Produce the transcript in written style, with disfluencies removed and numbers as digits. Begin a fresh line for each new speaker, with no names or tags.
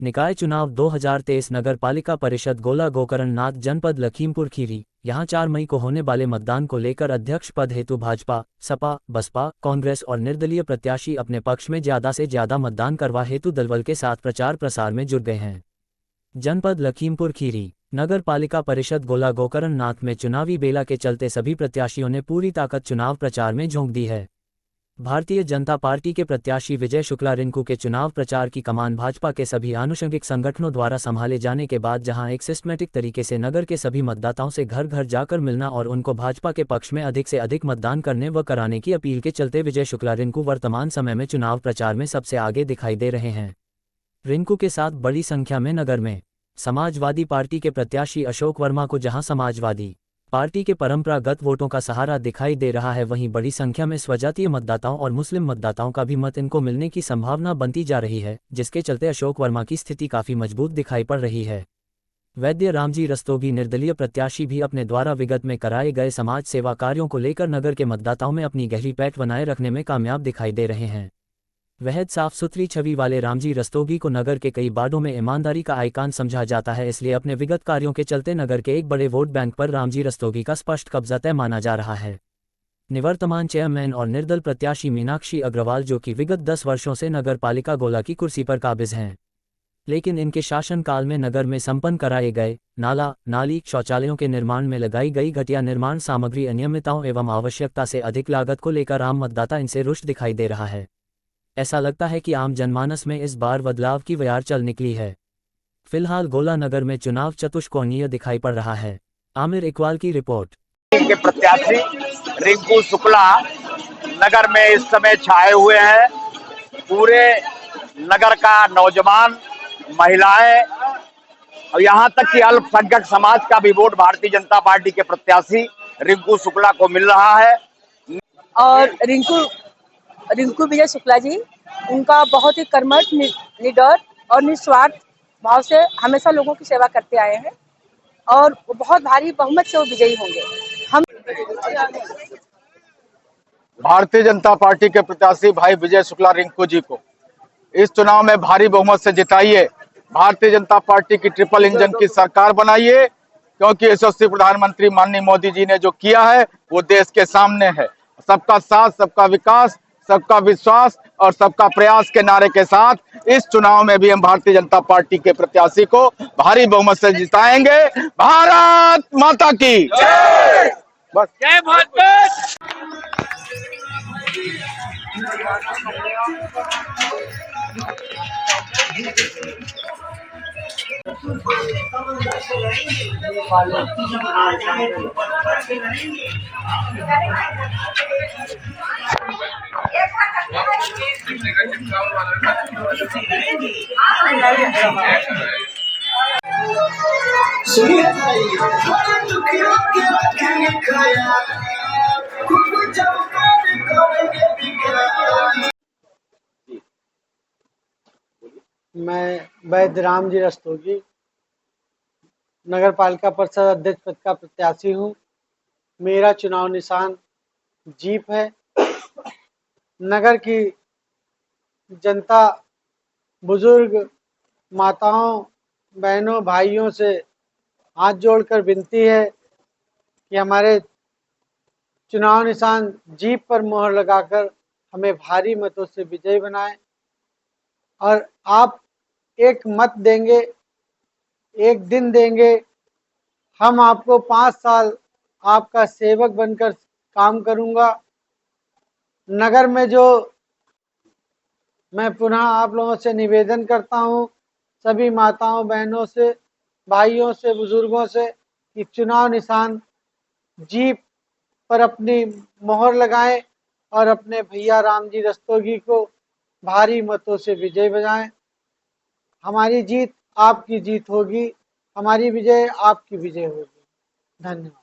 निकाय चुनाव 2023 नगर पालिका परिषद गोला गोकर्ण नाथ जनपद लखीमपुर खीरी। यहां 4 मई को होने वाले मतदान को लेकर अध्यक्ष पद हेतु भाजपा, सपा, बसपा, कांग्रेस और निर्दलीय प्रत्याशी अपने पक्ष में ज्यादा से ज्यादा मतदान करवा हेतु दलबल के साथ प्रचार प्रसार में जुट गए हैं। जनपद लखीमपुर खीरी नगर पालिका परिषद गोला गोकर्ण नाथ में चुनावी बेला के चलते सभी प्रत्याशियों ने पूरी ताकत चुनाव प्रचार में झोंक दी है। भारतीय जनता पार्टी के प्रत्याशी विजय शुक्ला रिंकू के चुनाव प्रचार की कमान भाजपा के सभी आनुषंगिक संगठनों द्वारा संभाले जाने के बाद जहां एक सिस्टमैटिक तरीके से नगर के सभी मतदाताओं से घर घर जाकर मिलना और उनको भाजपा के पक्ष में अधिक से अधिक मतदान करने व कराने की अपील के चलते विजय शुक्ला रिंकू वर्तमान समय में चुनाव प्रचार में सबसे आगे दिखाई दे रहे हैं। रिंकू के साथ बड़ी संख्या में नगर में समाजवादी पार्टी के प्रत्याशी अशोक वर्मा को जहां समाजवादी पार्टी के परंपरागत वोटों का सहारा दिखाई दे रहा है, वहीं बड़ी संख्या में स्वजातीय मतदाताओं और मुस्लिम मतदाताओं का भी मत इनको मिलने की संभावना बनती जा रही है, जिसके चलते अशोक वर्मा की स्थिति काफी मजबूत दिखाई पड़ रही है। वैद्य रामजी रस्तोगी निर्दलीय प्रत्याशी भी अपने द्वारा विगत में कराए गए समाज सेवा कार्यों को लेकर नगर के मतदाताओं में अपनी गहरी पैठ बनाए रखने में कामयाब दिखाई दे रहे हैं। वह साफ सुथरी छवि वाले रामजी रस्तोगी को नगर के कई वार्डों में ईमानदारी का आइकॉन समझा जाता है, इसलिए अपने विगत कार्यों के चलते नगर के एक बड़े वोट बैंक पर रामजी रस्तोगी का स्पष्ट कब्जा तय माना जा रहा है। निवर्तमान चेयरमैन और निर्दल प्रत्याशी मीनाक्षी अग्रवाल, जो कि विगत 10 वर्षों से नगर पालिका गोला की कुर्सी पर काबिज हैं, लेकिन इनके शासनकाल में नगर में संपन्न कराए गए नाला, नाली, शौचालयों के निर्माण में लगाई गई घटिया निर्माण सामग्री, अनियमितताओं एवं आवश्यकता से अधिक लागत को लेकर आम मतदाता इनसे रुष्ट दिखाई दे रहा है। ऐसा लगता है कि आम जनमानस में इस बार बदलाव की बयार चल निकली है। फिलहाल गोला नगर में चुनाव चतुष्कोणीय दिखाई पड़ रहा है। आमिर इकबाल की रिपोर्ट।
के प्रत्याशी रिंकू शुक्ला नगर में इस समय छाए हुए हैं। पूरे नगर का नौजवान, महिलाएं और यहाँ तक कि अल्पसंख्यक समाज का भी वोट भारतीय जनता पार्टी के प्रत्याशी रिंकू शुक्ला को मिल रहा है।
और रिंकू विजय शुक्ला जी, उनका बहुत ही कर्मठ, निडर और निस्वार्थ भाव से हमेशा लोगों की सेवा करते आए हैं और बहुत भारी बहुमत से वो विजयी होंगे। हम
भारतीय जनता पार्टी के प्रत्याशी भाई विजय शुक्ला रिंकू जी को इस चुनाव में भारी बहुमत से जिताइए। भारतीय जनता पार्टी की ट्रिपल इंजन की सरकार बनाइए, क्योंकि यशस्वी प्रधानमंत्री माननीय मोदी जी ने जो किया है वो देश के सामने है। सबका साथ, सबका विकास, सबका विश्वास और सबका प्रयास के नारे के साथ इस चुनाव में भी हम भारतीय जनता पार्टी के प्रत्याशी को भारी बहुमत से जिताएंगे। भारत माता की जय। बस जय भारत।
मैं वैद्य रामजी रस्तोगी नगर पालिका परिषद अध्यक्ष पद का प्रत्याशी हूँ। मेरा चुनाव निशान जीप है। नगर की जनता, बुजुर्ग, माताओं, बहनों, भाइयों से हाथ जोड़कर विनती है कि हमारे चुनाव निशान जीप पर मोहर लगाकर हमें भारी मतों से विजयी बनाएं। और आप एक मत देंगे, एक दिन देंगे, हम आपको 5 साल आपका सेवक बनकर काम करूंगा। नगर में जो मैं पुनः आप लोगों से निवेदन करता हूं, सभी माताओं, बहनों से, भाइयों से, बुजुर्गों से, कि चुनाव निशान जीप पर अपनी मोहर लगाएं और अपने भैया रामजी रस्तोगी को भारी मतों से विजय बनाएं। हमारी जीत आपकी जीत होगी, हमारी विजय आपकी विजय होगी। धन्यवाद।